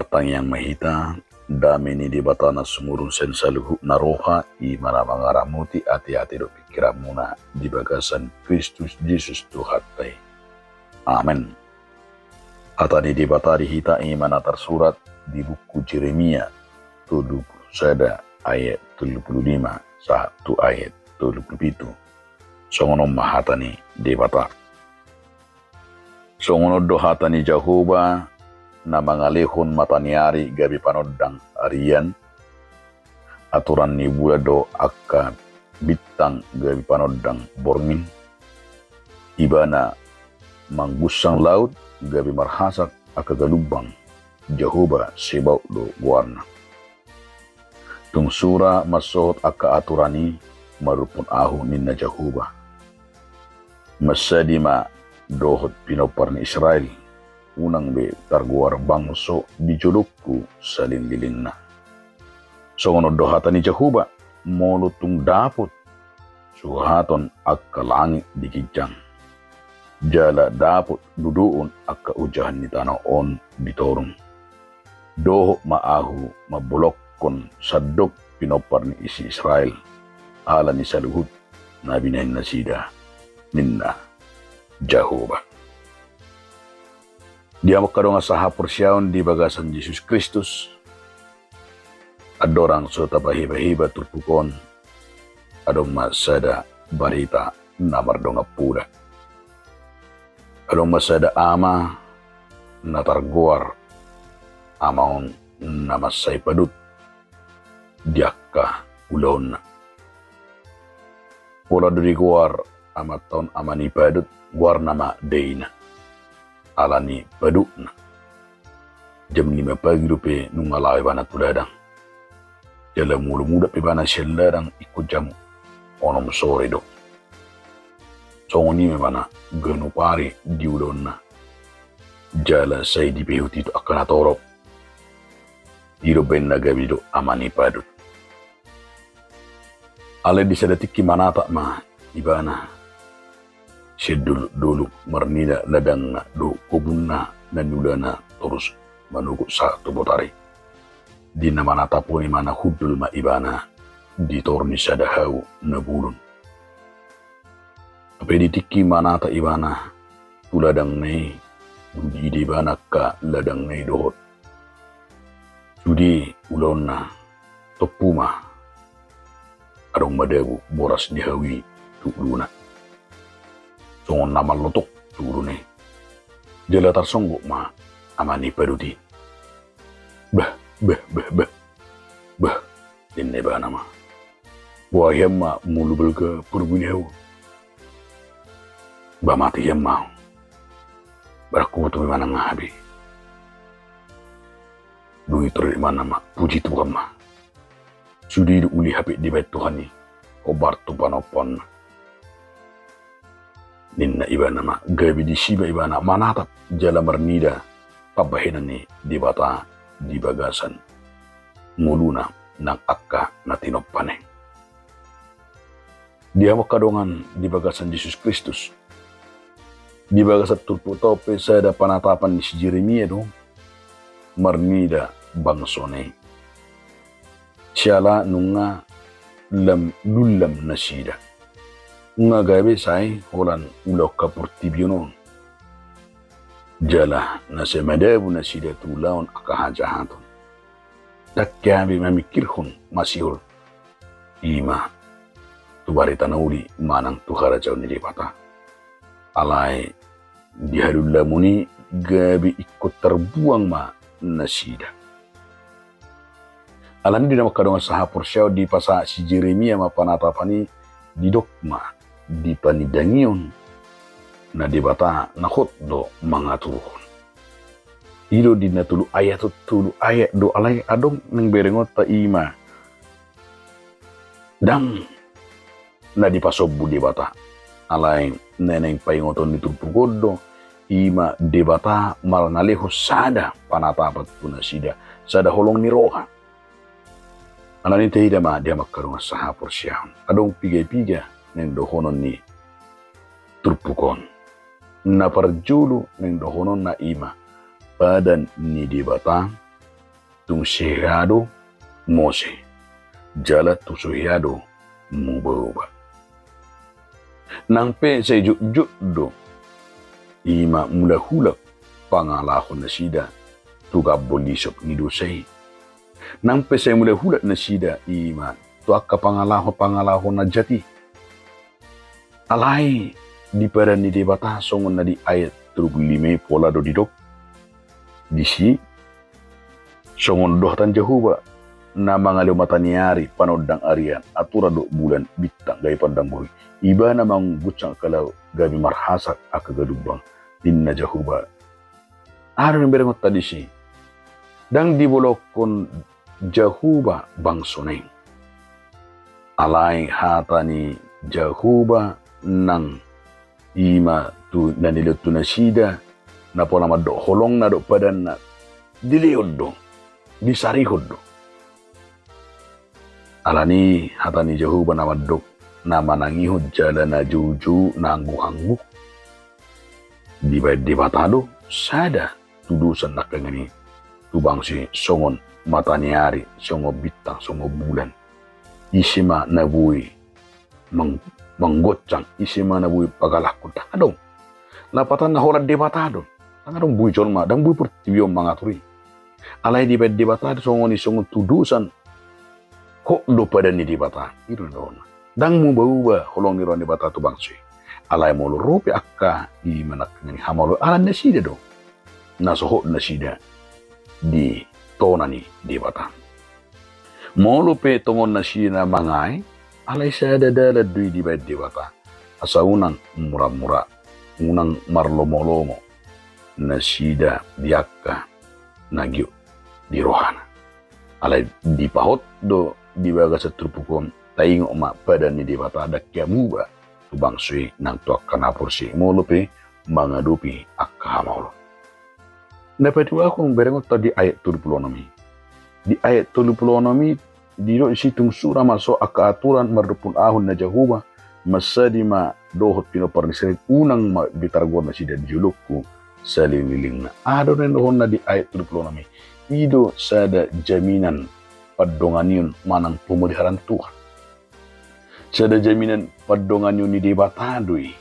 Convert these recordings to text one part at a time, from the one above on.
Batang yang mahita, dami ni di bata na sumurun sen saluhu na roha, i mana mangaramuti ati-ati do pikiran muna di bagasan Kristus Yesus Tuhatay. Amen. Kata di bata dihita i mana tersurat di buku Yeremia 31 ayat 35 1 ayat 27. Songono mahatani di bata. Songono dohatani Jehovah na mangalihon mataniari gabi panodang arian aturan ni bulado akka bitang gabi panodang borngin ibana manggusang laut gabi marhasak akka galubang Jehovah sebau do guarna tung sura masohot akka aturani marupun ahu ninna Jehovah masadima dohot pinopar ni Israel unang be targuar bangso di jolukku salin lilin na. Songono dohatan ni Jehovah molutung dapot suhaton akka langit di kijang. Jala dapot duduun akka ujahan ni tanaon bitorong. Doho maahu mabulokon sadok pinopar ni isi Israel ala ni saluhut na binahin na sida ninna Jehovah. Dia makadong asaha persyaon di bagasan Yesus Kristus. Adorang so tabahiba-hiba turpukon. Adong masada barita na mardonga puda. Adong masada ama na targuar. Amaon na masay padut. Diakka ulon. Pula dari guar amaton amani padut guar nama deina. Alani padukna. Jam 5 pagi rupe nungalai bana tuladang. Jala mulu muda pe bana syeladang ikut jamu. Onom sore do. Songoni me bana genu pari diudonna. Jala say di pehuti to akana torop. Iro benna gabido amani padut. Ale di sadatiki manata ma ibana. Sedul dulu marnida ladang na do kubunna na nulana terus manugu satu botari. Di nama nata puni mana hudul ma ibana di torni sadahau na bulun. Apa di tiki manata ibana tu ladang nei di ibana ka ladang nei dohot. Sudi ulonna topuma adong madabu boras dihawi tu luna. Songon nama lotok turune. Jala tarsonggok ma amani paduti. Bah. Dinne ba nama. Buah yamma mulu belga purbunehu. Ba mati yamma. Baraku tu mana ngahabi. Dui teri mana ma puji Tuhan ma. Sudi uli habi di bait Tuhan ni. Kobar tu panopon. Ninna ibana ma gabi di siba ibana manatap jala marnida pabahinan ni di bata di bagasan muluna ng akka na tinopane. Di hawak kadongan di bagasan Yesus Kristus. Di bagasan turputope sa da panatapan ni si Jeremia do marnida bangsone. Siyala nunga lulam na sida. Nga gabi say holan ulok kapurtibyonon. Jala na sa madabu na sida tulaon akahajahaton. Takyabi mamikirhon masihol. Ima tubarita na uli manang tuharajaw nilipata. Alay dihalulla muni gabi ikut terbuang ma na sida. Alam di nama kadongan sahapur syaw di pasa si Jeremia ma panatapani di dokma. Di panidangion na di bata nakot do mga turun. Ilo di natulu ayat do alay adong nang berengot ta ima. Dang na di pasobu di bata. Alay neneng paingoton di turpugodo ima di bata mal naleho sada panatapat punasida sada holong ni roha. Alanin tehida ma dia makarunga sahapur siyam. Adong piga-piga neng dohonon ni turpukon. Na parjulu neng dohonon na ima. Padan ni di batang tung sehado Mose jala tu suhiado mubawa nang pe sa juk do ima mula hulak pangalahon na sida tuga bolisop ni dosay nang pe sa mula hulak na sida ima tu akka pangalahon na jati alai di pada ni debata songon na di ayat 35 pola do didok disi songon doh tan Jehovah na mga lumataniari panodang arian atura do bulan bitang gay pandang buri iba na mang gutsang kalau gabi marhasak akagadubang din na Jehovah aron ng berengot tadi si dang dibolokon Jehovah bang soneng alay hata ni Jehovah nang ima tu naniluto na sida na pola maddo holong na do padan na diliod do disarihod do alani hata ni Jehovah na maddo na manangihod jala na juju na anggu-anggu di batado sada tudusan na kangani tubang si songon mataniari songo bitang songo bulan isima na buwi manggotsang isima na buwi pagalakod tangadong lapatan na horat debatado tangadong buwi jolma dang buwi pertiwiyong mga turi alay di debatado songo ni songo tudusan ho do pada ni debata iron don dang mu bauba holong ni ron debata tu bangsi alay mo rupi akka di manak ni hamalo alan na sida do nasoho na sida di tona ni debata mo lupe tongon na sida mangay alay sada dala dui di debata asa unang mura-mura unang marlomo-lomo na sida diakka nagyo di rohana alay di pahot do di baga sa trupukon taing oma pada ni debata ada kiamuba tubang sui nang tuak kanapur si molupe mga dupi akka maulo dapat aku berengot tadi ayat 36 di ayat 36 di do situng sura maso akka aturan mardupun ahun na Jehovah masadima dohot pinoparnisenit unang bitargon na sida julukku salililing na ado ren dohon na di ayat 36 ido sada jaminan padongan yun manang pemeliharaan Tuhan. Sada jaminan padongan yun ni debatadoi.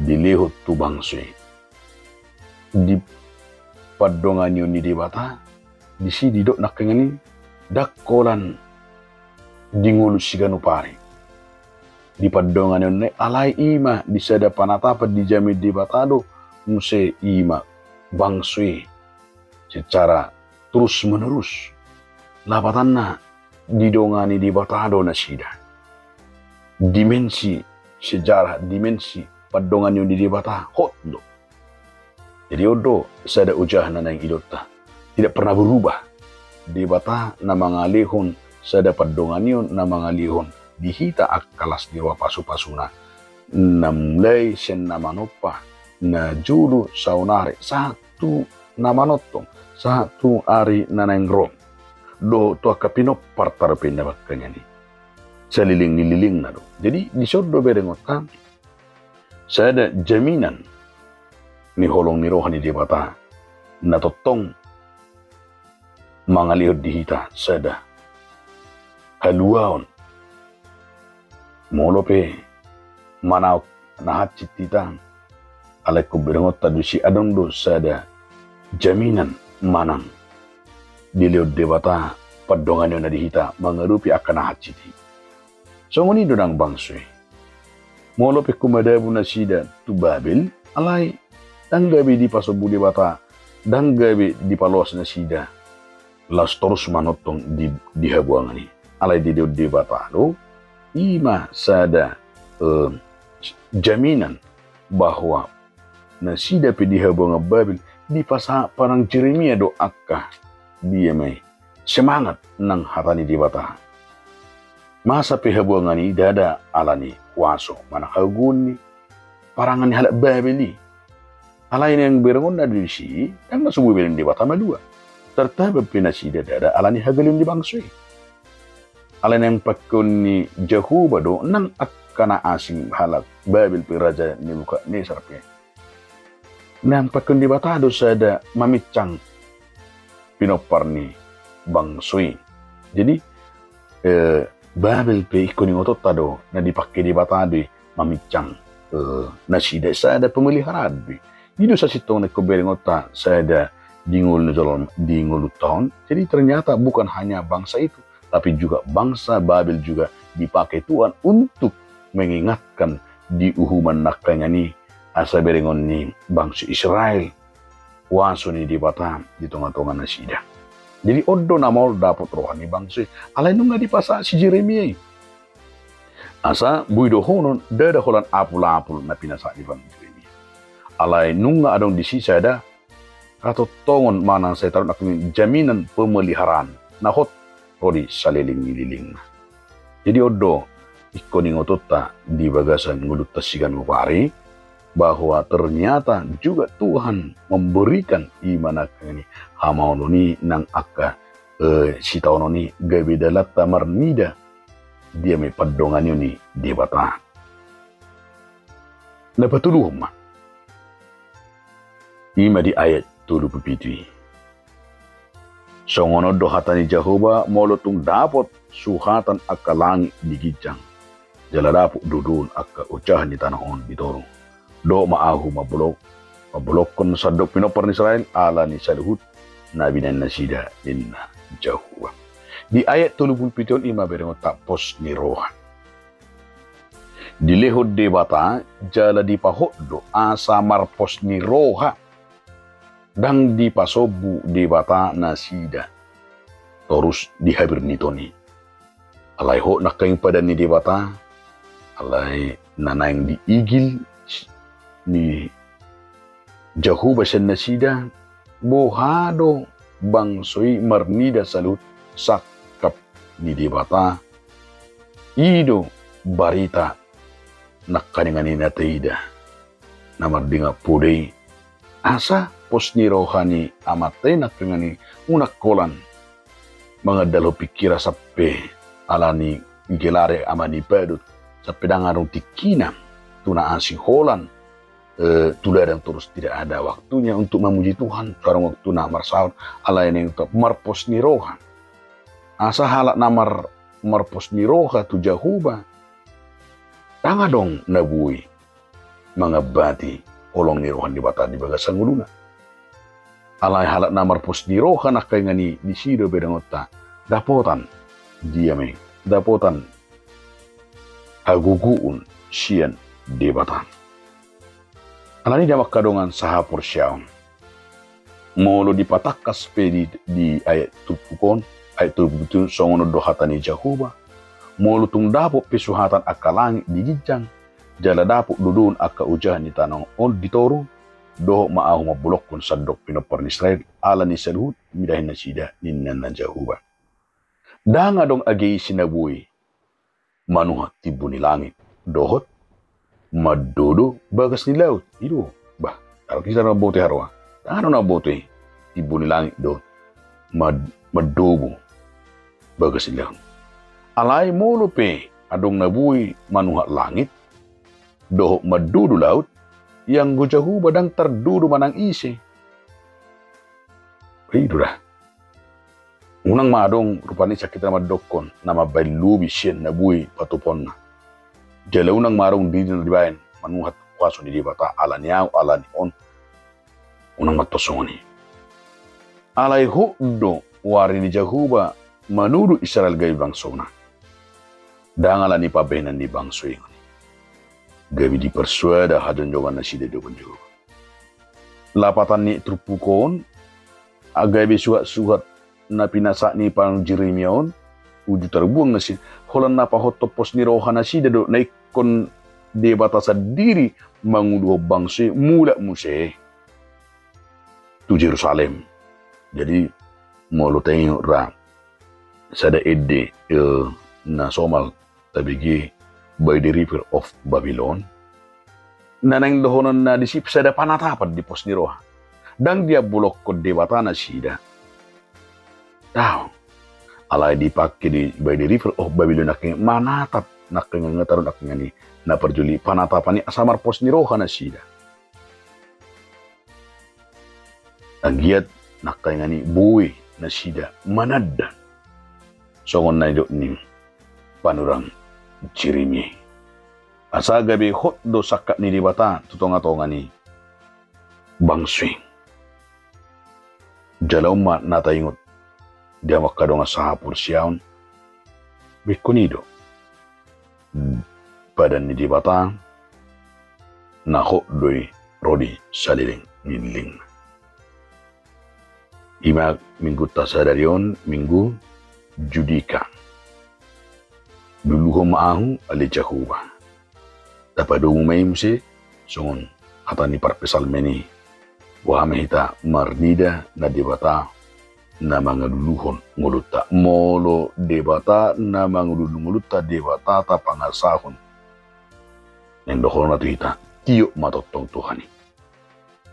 Dilehot tu bangsui. Di padongan yun ni debata. Di si didok nakengani dakkolan dingulu siganu pare. Di padongan yun ne alay ima di sada panatapat di jami debatado muse ima bangsui secara terus menerus. Lapatan na didongani di batado na sida. Dimensi sejarah, dimensi padongan yung di bata hotdo. Jadi odo sada ujah na nang idota. Tidak pernah berubah. Di bata na mga lihon sada padongan yun na mga lihon dihita akalas di ruwa pasu-pasuna. Namlay sen namanopa na julu saunare satu namanotong satu ari nanengrom. Do to kapino partar pindabakannya ni saliling na do jadi di sodo berengotan saya ada jaminan ni holong ni rohani di bata na totong mangalihod dihita sada haluaon molope manaw nahat citita alay ko berengot tadu si adong do sada jaminan manang diliod debata padongan yun na dihita mangarupi akan nahaciti. So nguni donang bangsui. Molope kumadabu na sida tu Babel alay danggabi di pasobu debata danggabi di palos na sida las terus manotong di dihabuangan ni alay diliod debata do ima sada jaminan bahwa na sida pe dihabuangan Babel di pasa parang Jeremia do akka dia may semangat ng hatani di bata. Masa pihabuangan ni dada alani waso manakagun ni parangan ni halak Babeli. Alay yang berengon na disi yang nasububilin di bata malua. Tertabab pinasida dada alani hagalim di bangsui. Alay yang pakun ni Jehovah do nang akkana asing halak Babel pi raja ni luka ni sarpe. Nang pakun di bata do sada mamicang pinoparni bangsoi. Jadi Babel pe ikuning otot tado na dipakai di batado mamicang na sida sa ada pemeliharaan bi. Itu sa sitong na kubering otak saya ada dingul tahun. Jadi ternyata bukan hanya bangsa itu, tapi juga bangsa Babel juga dipakai Tuhan untuk mengingatkan di uhuman nakangani asa berengon ni bangsa Israel waso ni di Batam di tengah-tengah nasida. Jadi odo na mau dapat rohani bangsa alay nung nga di pasa si Jeremia asa buido honon dada holan apul-apul na pinasa di bang Jeremia alay nung nga adong di sisa ada atau tongon mana saya taruh akan jaminan pemeliharaan nahot rodi saliling-liling. Jadi odo ikoning otota di bagasan ngulut tasigan upari bahwa ternyata juga Tuhan memberikan iman ini hamaono ni nang aka sitaono ni gabi dalat tamar nida dia may padongan yun ni di bata. Napatuluhom ma. Ima di ayat 37. So ngono dohatan ni Jehovah molotung dapat suhatan aka langit di gijang. Jala dapat dudun aka ucahan di tanah on bitoro. Do maahu mabulok kon sadok pinopar ni Israel ala ni saluhut nabi na nasida inna Jehovah. Di ayat 37 ima bereng tapos ni rohan. Dilehod de bata jala di pahoddo asa marpos ni roha dang di pasobu de bata nasida terus dihabir nitoni alay ho nakaing pada ni de bata alay nanayang di igil ni Jehovah sen nasida bohado bangsoy marnida salut sakap ni de bata ido barita nakkaningani natayda namardinga pudey asa pos ni rohani amatay nakkaningani unakolan mga dalo pikira sape alani gelare amani pedut sa pedangarong tikina tuna asing holan tuladang terus tidak ada waktunya untuk memuji Tuhan sekarang waktu na marsaun alay na yung marpos ni rohan asa halak namar marpos ni roha tu Jehovah tanga dong nabuhi mga bati olong ni rohan di bata di bagasan nguluna. Alay halat na marpos ni rohan na kaya nga ni sido bedangota dapotan diame dapotan aguguun siyan di bata. Alani damak kadongan sa hapor siyaon. Molo dipatakas pe di ayat tupukon ayat tupukon songono dohatan ni Jehovah. Molo tung dapo pesuhatan akalang di gijang jala dapo dudun aka ujahan ni tanong on ditoro doho maahu mabulok kun sadok pinopar ni Israel ala ni saluhut midahin na sida ninnan na Jehovah. Danga dong agay sinabuhi manuhat tibo ni langit dohot madodo bagas ni laut ido bah taro kita na bote harwa ano na bote tibo ni langit dohot madobo bagas ni laut. Alay molo pe adong nabuhi manuhat langit doho madudu laut yang gujahu badang terdudu manang isi. Itu dah. Unang madong rupani sakit nama dokon nama bailubi sien nabuhi patupon na. Jala unang marong di bayan manuhat kwaso ni dibata ala niyaw ala ni on unang matosoni. Alay hukdo wari ni Jehovah manudu Israel gay bangsona. Dangala ni pabenan ni bangso ini. Gabi di persuada hadon jawan nasi de dogon jo. Lapatan ni trupukon agabi suhat na pinasa ni pang Jeremiaon uju terbuang nasi holan na pahotopos ni roha nasi de do naikon de batasa diri manguduh bangso mula muse tu Jerusalem. Jadi molo tayo ra sada edde na somal tabigi by the river of Babylon nanang dohonan na disip sada panatapan di pos ni roha dang dia bulok ko debata na sida tao alay dipakai di by the river of Babylon naking manatap naking ngataron naking ni na perjuli panatapan ni asamar pos ni roha na sida ang giat naking ni buwi na sida manaddan. Songon na idok ni panurang cirimi. Asa gabi hotdo sakak ni dibata tutonga-tonga ni bangswing. Jalaw ma nataingot dia makadonga sahapur siyaon bikunido. Badan ni dibata na hotdoi rodi saliling niling. Ima minggu tasadarion minggu judika. Duluho maahu ali Jahuba. Tapadungu may musi songon kata ni parpesal meni wahame hita marnida na debata na mga luluhon nguluta molo debata na mga nguluta debata ta pangasahon nendohon na hita tiyo matotong tuhani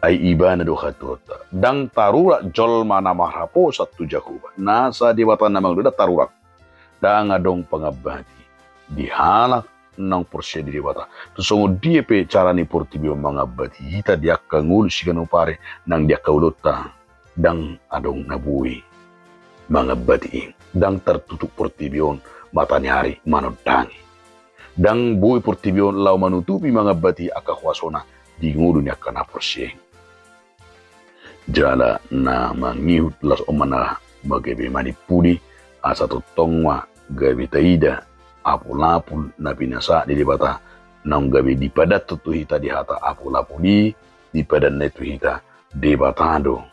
ay iba na doha tuota dang tarura jol mana mahrapo sa tu Jahuba nasa debata na mga luluta tarurak dang adong pangabati dihalak nang porsiya di debata. Tusongo dia pe cara ni portibio mga bati hita dia kangul sigano pare nang dia kaulota dang adong nabuhi mga bati dang tertutup portibion mata nyari manodangi dang buhi portibion lau manutupi mga bati akahwasona di ngulu niya kana porsiya jala na mangihut las omana magebe manipudi asa tutongwa gabi taida apul-apul na pinasa di debata nang gabi di padat tutuhita di hata apul-apuli di padat na ituhita debatado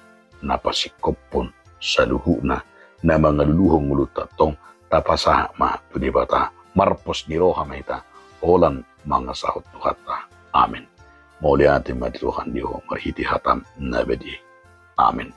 na pasikopon saluhu na mga luluhong nguluta tong tapasaha ma tu debata marpos ni roha mahita olan mga sahot tuhata. Amin. Mauliati matiluhan diho marhiti hatam nabedi. Amin.